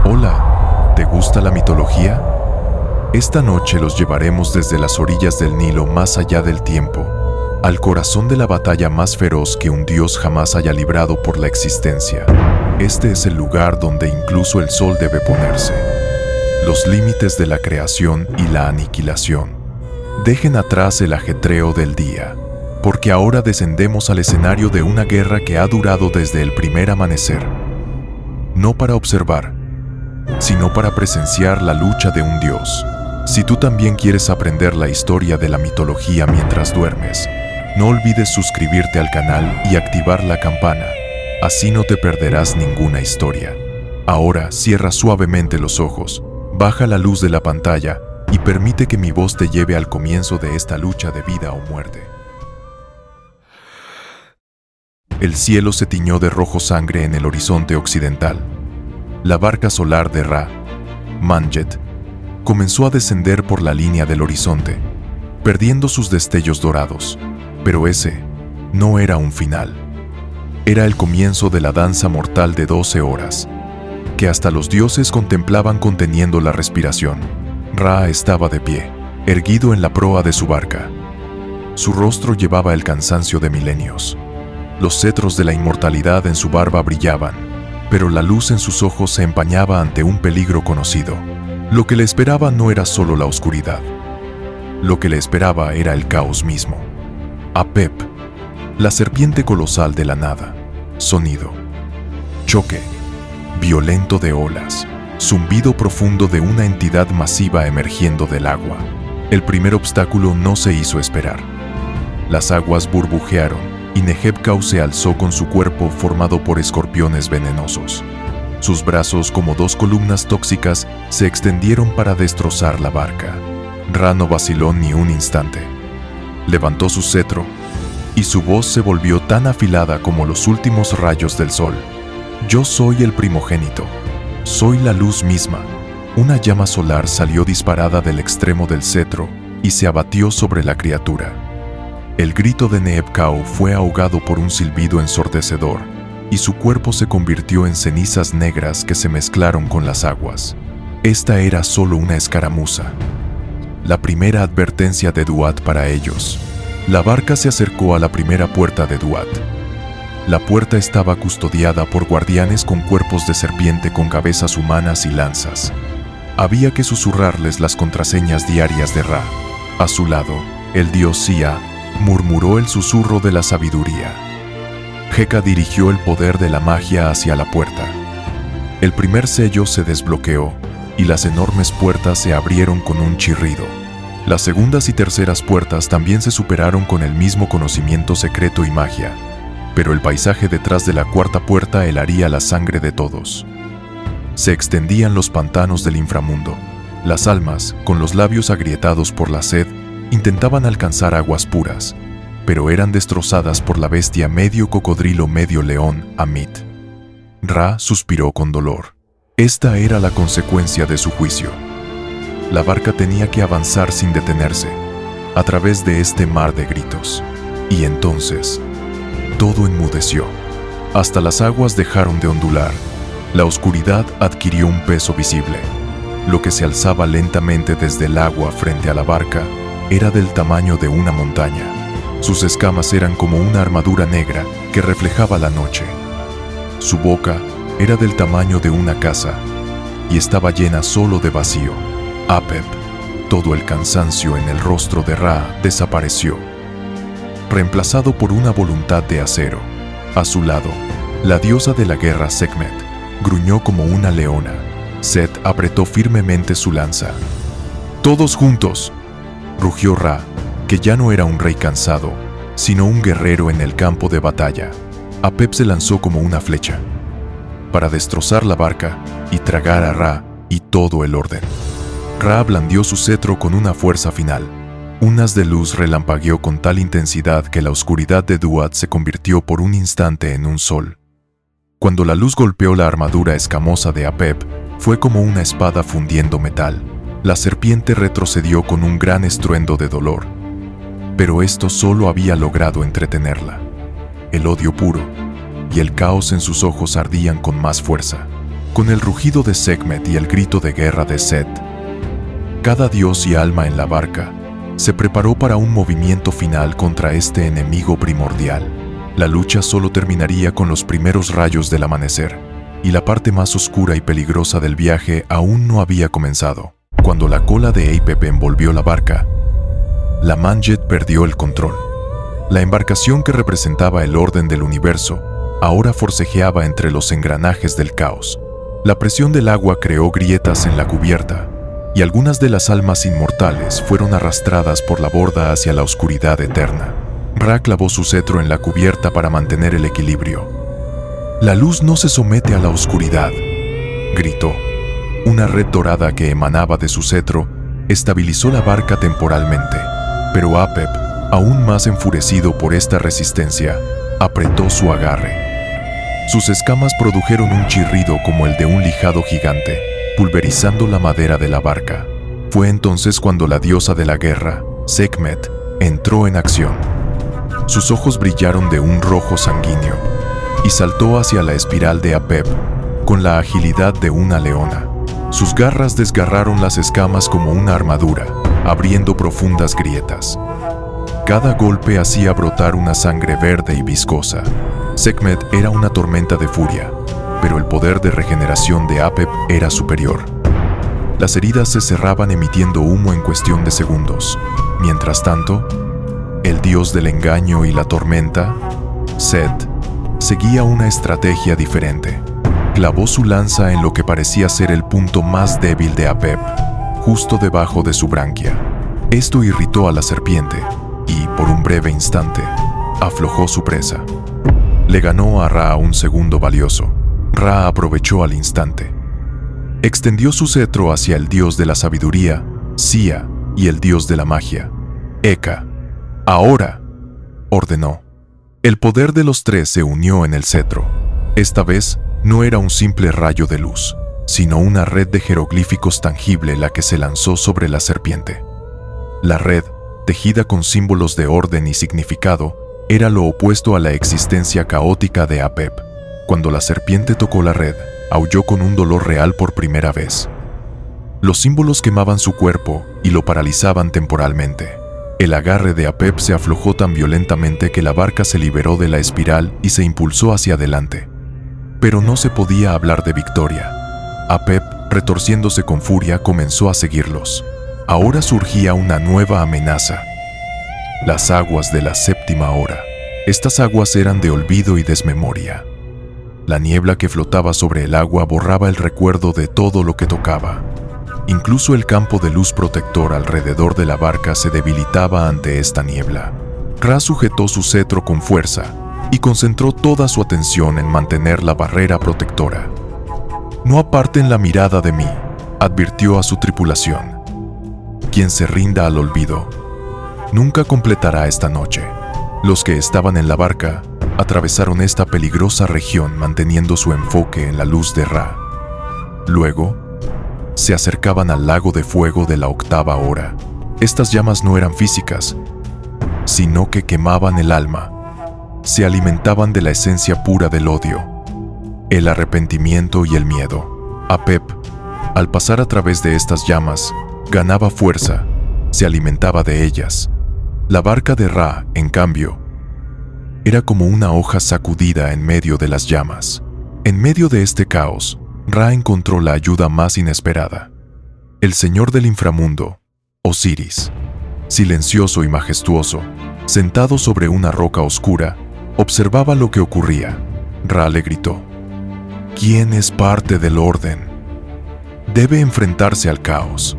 Hola, ¿te gusta la mitología? Esta noche los llevaremos desde las orillas del Nilo más allá del tiempo, al corazón de la batalla más feroz que un dios jamás haya librado por la existencia. Este es el lugar donde incluso el sol debe ponerse. Los límites de la creación y la aniquilación. Dejen atrás el ajetreo del día, porque ahora descendemos al escenario de una guerra que ha durado desde el primer amanecer. No para observar, sino para presenciar la lucha de un dios. Si tú también quieres aprender la historia de la mitología mientras duermes, no olvides suscribirte al canal y activar la campana. Así no te perderás ninguna historia. Ahora cierra suavemente los ojos, baja la luz de la pantalla y permite que mi voz te lleve al comienzo de esta lucha de vida o muerte. El cielo se tiñó de rojo sangre en el horizonte occidental. La barca solar de Ra, Manjet, comenzó a descender por la línea del horizonte, perdiendo sus destellos dorados. Pero ese no era un final. Era el comienzo de la danza mortal de 12 horas, que hasta los dioses contemplaban conteniendo la respiración. Ra estaba de pie, erguido en la proa de su barca. Su rostro llevaba el cansancio de milenios. Los cetros de la inmortalidad en su barba brillaban, pero la luz en sus ojos se empañaba ante un peligro conocido. Lo que le esperaba no era solo la oscuridad. Lo que le esperaba era el caos mismo. Apep, la serpiente colosal de la nada. Sonido. Choque. Violento de olas. Zumbido profundo de una entidad masiva emergiendo del agua. El primer obstáculo no se hizo esperar. Las aguas burbujearon y Nehebkau se alzó con su cuerpo formado por escorpiones venenosos. Sus brazos, como dos columnas tóxicas, se extendieron para destrozar la barca. Ra no vaciló ni un instante. Levantó su cetro, y su voz se volvió tan afilada como los últimos rayos del sol. Yo soy el primogénito. Soy la luz misma. Una llama solar salió disparada del extremo del cetro y se abatió sobre la criatura. El grito de Nehebkau fue ahogado por un silbido ensordecedor, y su cuerpo se convirtió en cenizas negras que se mezclaron con las aguas. Esta era solo una escaramuza. La primera advertencia de Duat para ellos. La barca se acercó a la primera puerta de Duat. La puerta estaba custodiada por guardianes con cuerpos de serpiente con cabezas humanas y lanzas. Había que susurrarles las contraseñas diarias de Ra. A su lado, el dios Sia murmuró el susurro de la sabiduría. Heka dirigió el poder de la magia hacia la puerta. El primer sello se desbloqueó y las enormes puertas se abrieron con un chirrido. Las segundas y terceras puertas también se superaron con el mismo conocimiento secreto y magia, pero el paisaje detrás de la cuarta puerta helaría la sangre de todos. Se extendían los pantanos del inframundo. Las almas, con los labios agrietados por la sed, intentaban alcanzar aguas puras, pero eran destrozadas por la bestia medio cocodrilo medio león, Amit. Ra suspiró con dolor. Esta era la consecuencia de su juicio. La barca tenía que avanzar sin detenerse, a través de este mar de gritos. Y entonces, todo enmudeció. Hasta las aguas dejaron de ondular. La oscuridad adquirió un peso visible. Lo que se alzaba lentamente desde el agua frente a la barca era del tamaño de una montaña. Sus escamas eran como una armadura negra que reflejaba la noche. Su boca era del tamaño de una casa y estaba llena solo de vacío. Apep, todo el cansancio en el rostro de Ra desapareció, reemplazado por una voluntad de acero. A su lado, la diosa de la guerra Sekhmet gruñó como una leona. Set apretó firmemente su lanza. ¡Todos juntos!, rugió Ra, que ya no era un rey cansado, sino un guerrero en el campo de batalla. Apep se lanzó como una flecha, para destrozar la barca y tragar a Ra y todo el orden. Ra blandió su cetro con una fuerza final. Un haz de luz relampagueó con tal intensidad que la oscuridad de Duat se convirtió por un instante en un sol. Cuando la luz golpeó la armadura escamosa de Apep, fue como una espada fundiendo metal. La serpiente retrocedió con un gran estruendo de dolor. Pero esto solo había logrado entretenerla. El odio puro y el caos en sus ojos ardían con más fuerza. con el rugido de Sekhmet y el grito de guerra de Set. Cada dios y alma en la barca se preparó para un movimiento final contra este enemigo primordial. La lucha solo terminaría con los primeros rayos del amanecer, y la parte más oscura y peligrosa del viaje aún no había comenzado. Cuando la cola de Apep envolvió la barca, la Manjet perdió el control. La embarcación que representaba el orden del universo ahora forcejeaba entre los engranajes del caos. La presión del agua creó grietas en la cubierta, y algunas de las almas inmortales fueron arrastradas por la borda hacia la oscuridad eterna. Ra clavó su cetro en la cubierta para mantener el equilibrio. «La luz no se somete a la oscuridad», gritó. Una red dorada que emanaba de su cetro estabilizó la barca temporalmente, pero Apep, aún más enfurecido por esta resistencia, apretó su agarre. Sus escamas produjeron un chirrido como el de un lijado gigante, pulverizando la madera de la barca. Fue entonces cuando la diosa de la guerra, Sekhmet, entró en acción. Sus ojos brillaron de un rojo sanguíneo y saltó hacia la espiral de Apep con la agilidad de una leona. Sus garras desgarraron las escamas como una armadura, abriendo profundas grietas. Cada golpe hacía brotar una sangre verde y viscosa. Sekhmet era una tormenta de furia, pero el poder de regeneración de Apep era superior. Las heridas se cerraban emitiendo humo en cuestión de segundos. Mientras tanto, el dios del engaño y la tormenta, Set, seguía una estrategia diferente. Clavó su lanza en lo que parecía ser el punto más débil de Apep, justo debajo de su branquia. Esto irritó a la serpiente y, por un breve instante, aflojó su presa. Le ganó a Ra un segundo valioso. Ra aprovechó al instante. Extendió su cetro hacia el dios de la sabiduría, Sia, y el dios de la magia, Eka. «Ahora», ordenó. El poder de los tres se unió en el cetro. Esta vez no era un simple rayo de luz, sino una red de jeroglíficos tangible la que se lanzó sobre la serpiente. La red, tejida con símbolos de orden y significado, era lo opuesto a la existencia caótica de Apep. Cuando la serpiente tocó la red, aulló con un dolor real por primera vez. Los símbolos quemaban su cuerpo y lo paralizaban temporalmente. El agarre de Apep se aflojó tan violentamente que la barca se liberó de la espiral y se impulsó hacia adelante. Pero no se podía hablar de victoria. Apep, retorciéndose con furia, comenzó a seguirlos. Ahora surgía una nueva amenaza. Las aguas de la séptima hora. Estas aguas eran de olvido y desmemoria. La niebla que flotaba sobre el agua borraba el recuerdo de todo lo que tocaba. Incluso el campo de luz protector alrededor de la barca se debilitaba ante esta niebla. Ra sujetó su cetro con fuerza y concentró toda su atención en mantener la barrera protectora. «No aparten la mirada de mí», advirtió a su tripulación. «Quien se rinda al olvido nunca completará esta noche». Los que estaban en la barca atravesaron esta peligrosa región manteniendo su enfoque en la luz de Ra. Luego, se acercaban al lago de fuego de la octava hora. Estas llamas no eran físicas, sino que quemaban el alma. Se alimentaban de la esencia pura del odio, el arrepentimiento y el miedo. Apep, al pasar a través de estas llamas, ganaba fuerza, se alimentaba de ellas. La barca de Ra, en cambio, era como una hoja sacudida en medio de las llamas. En medio de este caos, Ra encontró la ayuda más inesperada. El señor del inframundo, Osiris, silencioso y majestuoso, sentado sobre una roca oscura, observaba lo que ocurría. Ra le gritó: «¿Quién es parte del orden? Debe enfrentarse al caos».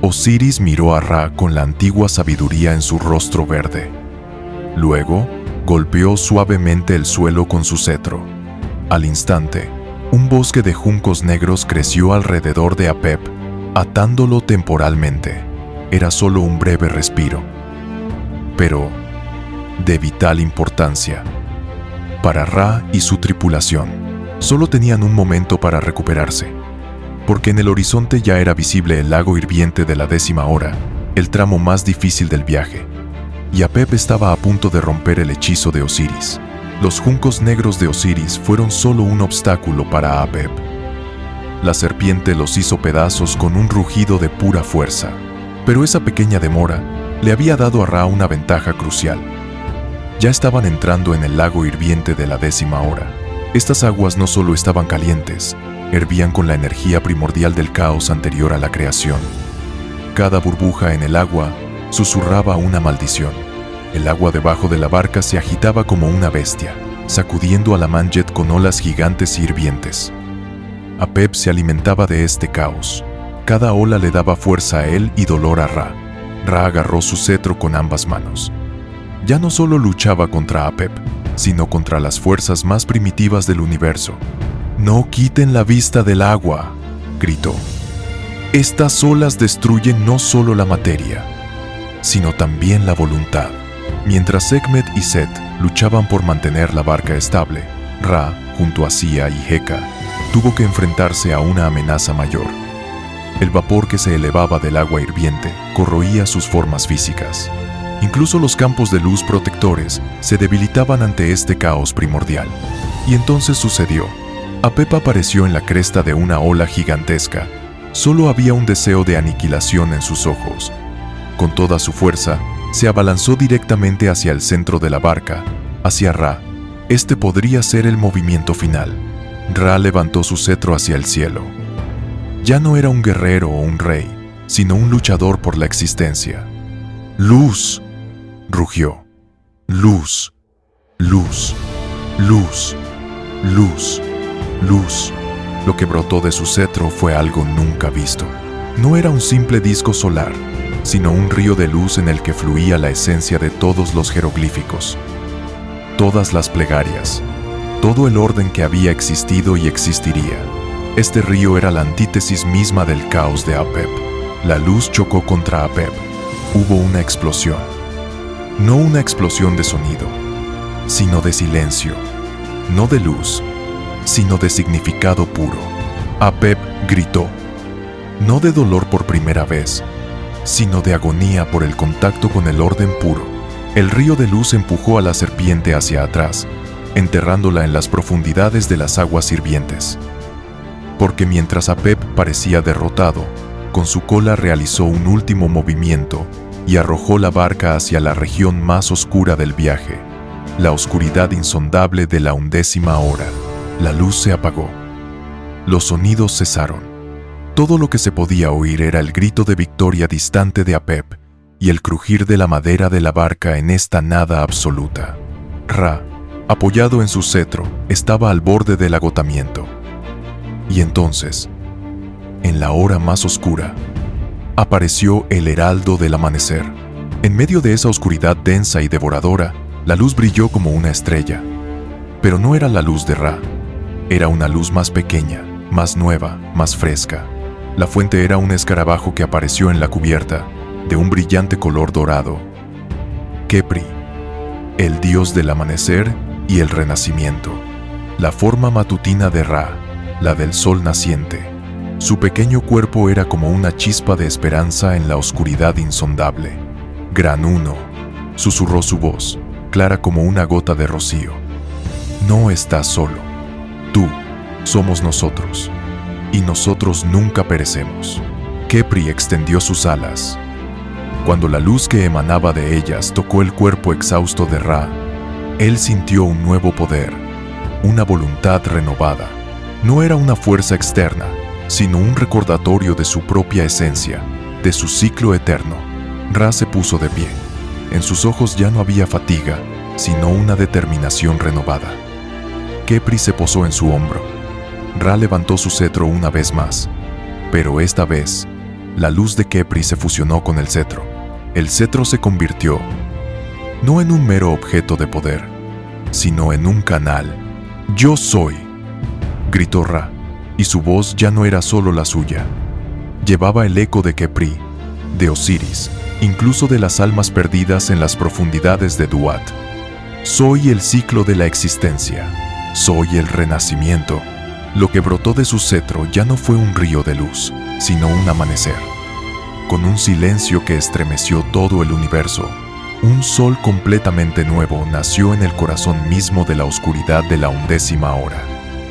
Osiris miró a Ra con la antigua sabiduría en su rostro verde. Luego, golpeó suavemente el suelo con su cetro. Al instante, un bosque de juncos negros creció alrededor de Apep, atándolo temporalmente. Era solo un breve respiro, pero de vital importancia. Para Ra y su tripulación, solo tenían un momento para recuperarse, porque en el horizonte ya era visible el lago hirviente de la 10ª hora, el tramo más difícil del viaje, y Apep estaba a punto de romper el hechizo de Osiris. Los juncos negros de Osiris fueron solo un obstáculo para Apep. La serpiente los hizo pedazos con un rugido de pura fuerza. Pero esa pequeña demora le había dado a Ra una ventaja crucial. Ya estaban entrando en el lago hirviente de la 10ª hora. Estas aguas no solo estaban calientes, hervían con la energía primordial del caos anterior a la creación. Cada burbuja en el agua susurraba una maldición. El agua debajo de la barca se agitaba como una bestia, sacudiendo a la Manjet con olas gigantes y hirvientes. Apep se alimentaba de este caos. Cada ola le daba fuerza a él y dolor a Ra. Ra agarró su cetro con ambas manos. Ya no solo luchaba contra Apep, sino contra las fuerzas más primitivas del universo. «No quiten la vista del agua», gritó. «Estas olas destruyen no solo la materia, sino también la voluntad». Mientras Sekhmet y Set luchaban por mantener la barca estable, Ra, junto a Sia y Heka, tuvo que enfrentarse a una amenaza mayor. El vapor que se elevaba del agua hirviente corroía sus formas físicas. Incluso los campos de luz protectores se debilitaban ante este caos primordial. Y entonces sucedió. Apep apareció en la cresta de una ola gigantesca. Solo había un deseo de aniquilación en sus ojos. Con toda su fuerza, se abalanzó directamente hacia el centro de la barca, hacia Ra. Este podría ser el movimiento final. Ra levantó su cetro hacia el cielo. Ya no era un guerrero o un rey, sino un luchador por la existencia. «¡Luz!», rugió. «¡Luz! Luz! Luz! Luz! Luz!». Lo que brotó de su cetro fue algo nunca visto. No era un simple disco solar, sino un río de luz en el que fluía la esencia de todos los jeroglíficos, todas las plegarias, todo el orden que había existido y existiría. Este río era la antítesis misma del caos de Apep. La luz chocó contra Apep. Hubo una explosión. No una explosión de sonido, sino de silencio. No de luz, sino de significado puro. Apep gritó. No de dolor por primera vez, sino de agonía por el contacto con el orden puro. El río de luz empujó a la serpiente hacia atrás, enterrándola en las profundidades de las aguas hirvientes. Porque mientras Apep parecía derrotado, con su cola realizó un último movimiento y arrojó la barca hacia la región más oscura del viaje, la oscuridad insondable de la 11ª hora. La luz se apagó. Los sonidos cesaron. Todo lo que se podía oír era el grito de victoria distante de Apep y el crujir de la madera de la barca en esta nada absoluta. Ra, apoyado en su cetro, estaba al borde del agotamiento. Y entonces, en la hora más oscura, apareció el heraldo del amanecer. En medio de esa oscuridad densa y devoradora, la luz brilló como una estrella. Pero no era la luz de Ra. Era una luz más pequeña, más nueva, más fresca. La fuente era un escarabajo que apareció en la cubierta, de un brillante color dorado. Khepri, el dios del amanecer y el renacimiento. La forma matutina de Ra, la del sol naciente. Su pequeño cuerpo era como una chispa de esperanza en la oscuridad insondable. «Gran Uno», susurró su voz, clara como una gota de rocío. «No estás solo. Tú, somos nosotros. Y nosotros nunca perecemos». Khepri extendió sus alas. Cuando la luz que emanaba de ellas tocó el cuerpo exhausto de Ra, él sintió un nuevo poder, una voluntad renovada. No era una fuerza externa, sino un recordatorio de su propia esencia, de su ciclo eterno. Ra se puso de pie. En sus ojos ya no había fatiga, sino una determinación renovada. Khepri se posó en su hombro. Ra levantó su cetro una vez más, pero esta vez, la luz de Khepri se fusionó con el cetro. El cetro se convirtió, no en un mero objeto de poder, sino en un canal. «Yo soy», gritó Ra, y su voz ya no era solo la suya. Llevaba el eco de Khepri, de Osiris, incluso de las almas perdidas en las profundidades de Duat. «Soy el ciclo de la existencia. Soy el renacimiento». Lo que brotó de su cetro ya no fue un río de luz, sino un amanecer. Con un silencio que estremeció todo el universo, un sol completamente nuevo nació en el corazón mismo de la oscuridad de la 11ª hora.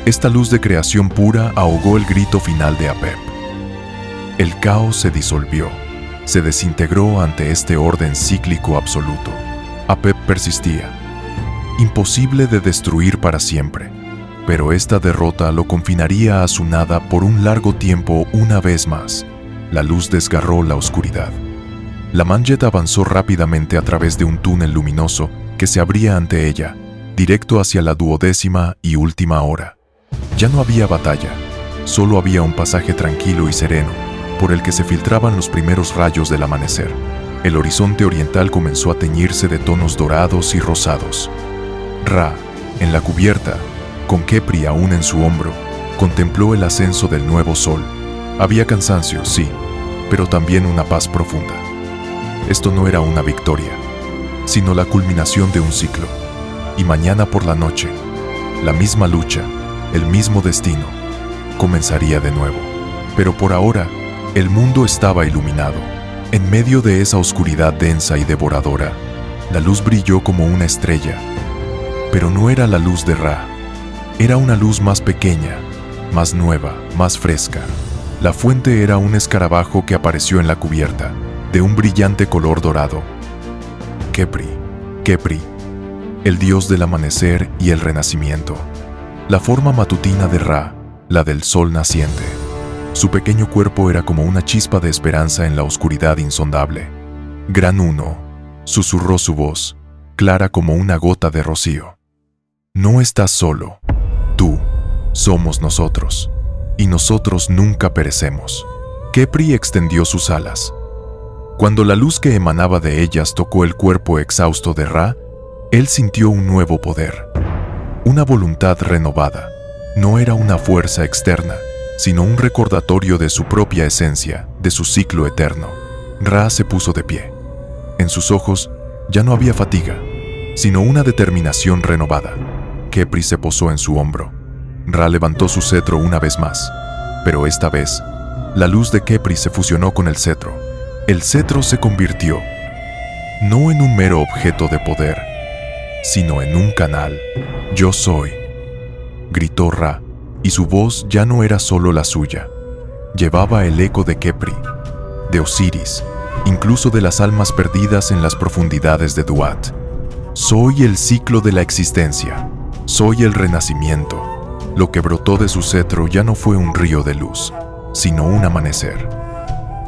Esta luz de creación pura ahogó el grito final de Apep. El caos se disolvió, se desintegró ante este orden cíclico absoluto. Apep persistía, imposible de destruir para siempre, pero esta derrota lo confinaría a su nada por un largo tiempo una vez más. La luz desgarró la oscuridad. La Manjet avanzó rápidamente a través de un túnel luminoso que se abría ante ella, directo hacia la 12ª y última hora. Ya no había batalla, solo había un pasaje tranquilo y sereno, por el que se filtraban los primeros rayos del amanecer. El horizonte oriental comenzó a teñirse de tonos dorados y rosados. Ra, en la cubierta, con Khepri aún en su hombro, contempló el ascenso del nuevo sol. Había cansancio, sí, pero también una paz profunda. Esto no era una victoria, sino la culminación de un ciclo. Y mañana por la noche, la misma lucha, el mismo destino, comenzaría de nuevo. Pero por ahora, el mundo estaba iluminado. En medio de esa oscuridad densa y devoradora, la luz brilló como una estrella. Pero no era la luz de Ra. Era una luz más pequeña, más nueva, más fresca. La fuente era un escarabajo que apareció en la cubierta, de un brillante color dorado. Khepri, Khepri, el dios del amanecer y el renacimiento. La forma matutina de Ra, la del sol naciente. Su pequeño cuerpo era como una chispa de esperanza en la oscuridad insondable. Gran Uno, susurró su voz, clara como una gota de rocío. No estás solo. Tú, somos nosotros. Y nosotros nunca perecemos. Khepri extendió sus alas. Cuando la luz que emanaba de ellas tocó el cuerpo exhausto de Ra, él sintió un nuevo poder. Una voluntad renovada. No era una fuerza externa, sino un recordatorio de su propia esencia, de su ciclo eterno. Ra se puso de pie. En sus ojos ya no había fatiga, sino una determinación renovada. Khepri se posó en su hombro. Ra levantó su cetro una vez más, pero esta vez, la luz de Khepri se fusionó con el cetro. El cetro se convirtió, no en un mero objeto de poder, sino en un canal. Yo soy, gritó Ra, y su voz ya no era solo la suya. Llevaba el eco de Khepri, de Osiris, incluso de las almas perdidas en las profundidades de Duat. Soy el ciclo de la existencia, soy el renacimiento. Lo que brotó de su cetro ya no fue un río de luz, sino un amanecer.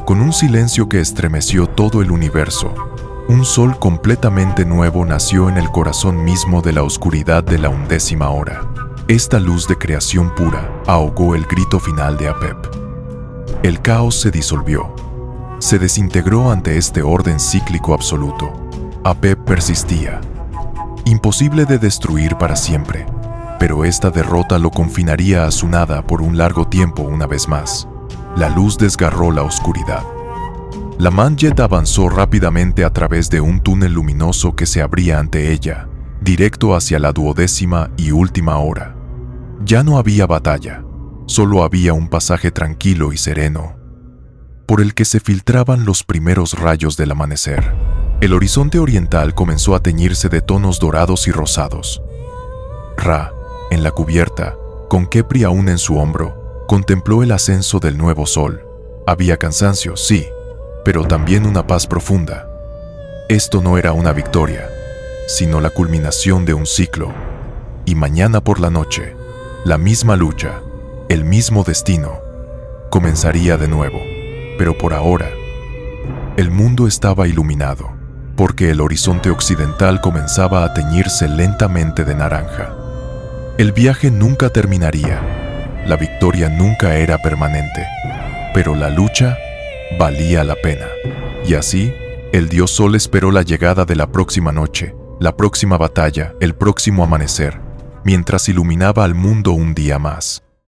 Con un silencio que estremeció todo el universo, un sol completamente nuevo nació en el corazón mismo de la oscuridad de la 11ª hora. Esta luz de creación pura ahogó el grito final de Apep. El caos se disolvió, se desintegró ante este orden cíclico absoluto. Apep persistía, imposible de destruir para siempre, pero esta derrota lo confinaría a su nada por un largo tiempo una vez más. La luz desgarró la oscuridad. La Manjet avanzó rápidamente a través de un túnel luminoso que se abría ante ella, directo hacia la 12ª y última hora. Ya no había batalla, solo había un pasaje tranquilo y sereno, por el que se filtraban los primeros rayos del amanecer. El horizonte oriental comenzó a teñirse de tonos dorados y rosados. Ra, en la cubierta, con Khepri aún en su hombro, contempló el ascenso del nuevo sol. Había cansancio, sí, pero también una paz profunda. Esto no era una victoria, sino la culminación de un ciclo. Y mañana por la noche, la misma lucha, el mismo destino, comenzaría de nuevo. Pero por ahora, el mundo estaba iluminado, porque el horizonte occidental comenzaba a teñirse lentamente de naranja. El viaje nunca terminaría. La victoria nunca era permanente, pero la lucha valía la pena. Y así, el dios Sol esperó la llegada de la próxima noche, la próxima batalla, el próximo amanecer, mientras iluminaba al mundo un día más.